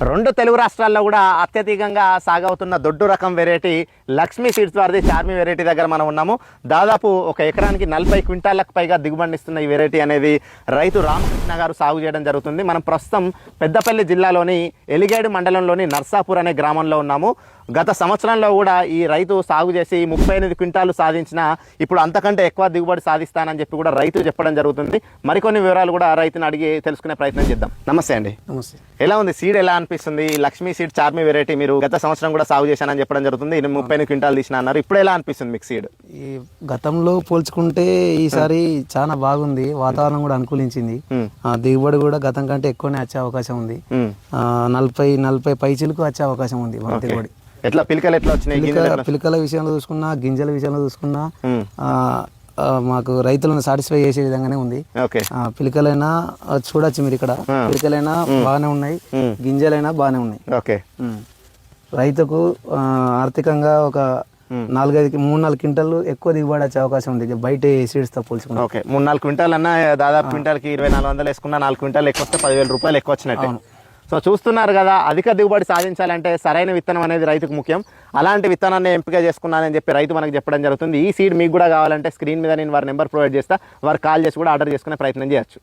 రెండు తెలుగు రాష్ట్రాల్లో కూడా అత్యధికంగా సాగవుతున్న దొడ్డు రకం వెరైటీ లక్ష్మీ సీడ్స్ వారిది చార్మి వెరైటీ దగ్గర మనం ఉన్నాము. దాదాపు ఒక ఎకరానికి 40 క్వింటాలకు పైగా దిగుబడినిస్తున్న ఈ వెరైటీ అనేది రైతు రామకృష్ణ గారు సాగు చేయడం జరుగుతుంది. మనం ప్రస్తుతం పెద్దపల్లి జిల్లాలోని ఎలిగేడు మండలంలోని నర్సాపూర్ అనే గ్రామంలో ఉన్నాము. గత సంవత్సరంలో కూడా ఈ రైతు సాగు చేసి 38 క్వింటాలు సాధించిన ఇప్పుడు అంతకంటే ఎక్కువ దిగుబడి సాధిస్తానని చెప్పి కూడా రైతు చెప్పడం జరుగుతుంది. మరికొన్ని వివరాలు కూడా రైతుని అడిగి తెలుసుకునే ప్రయత్నం చేద్దాం. నమస్తే అండి. నమస్తే. ఎలా ఉంది సీడ్, ఎలా అనిపిస్తుంది? లక్ష్మీ సీడ్ చార్మి వెరైటీ మీరు గత సంవత్సరం కూడా సాగు చేశానని చెప్పడం జరుగుతుంది. 38 క్వింటాలు తీసిన అన్నారు. ఇప్పుడు ఎలా అనిపిస్తుంది మీకు సీడ్? ఈ గతంలో పోల్చుకుంటే ఈసారి చాలా బాగుంది. వాతావరణం కూడా అనుకూలించింది. దిగుబడి కూడా గతం కంటే ఎక్కువనే వచ్చే అవకాశం ఉంది. 40 పైచిలకు వచ్చే అవకాశం ఉంది మన దిగుబడి. ఎట్లా పిలకలు ఎట్లా వచ్చినాయి? పిలకల విషయంలో చూసుకున్నా, గింజల విషయంలో చూసుకున్నా మాకు రైతులను సాటిస్ఫై చేసే విధంగానే ఉంది. పిలకలైనా చూడొచ్చు మీరు ఇక్కడ, పిలకలైనా బాగానే ఉన్నాయి, గింజలైనా బాగానే ఉన్నాయి. ఓకే. రైతుకు ఆర్థికంగా ఒక 3-4 క్వింటాలు ఎక్కువ దిగుబడి వచ్చే అవకాశం ఉంది బయట సీడ్స్ తో పోల్చుకుంటే. ఓకే, 3-4 క్వింటాల్ అన్నా దాదాపు క్వింటాల్కి 2400 వేసుకున్నా 4 క్వింటాలు ఎక్కువ వస్తే 10,000 రూపాయలు ఎక్కువ వచ్చినట్టు. సో చూస్తున్నారు కదా, అధిక దిగుబడి సాధించాలంటే సరైన విత్తనం అనేది రైతుకు ముఖ్యం. అలాంటి విత్తనాన్ని ఎంపిక చేసుకున్నానని చెప్పి రైతు మనకు చెప్పడం జరుగుతుంది. ఈ సీడ్ మీకు కూడా కావాలంటే స్క్రీన్ మీద నేను వారి నెంబర్ ప్రొవైడ్ చేస్తా, వారు కాల్ చేసి కూడా ఆర్డర్ చేసుకునే ప్రయత్నం చేయొచ్చు.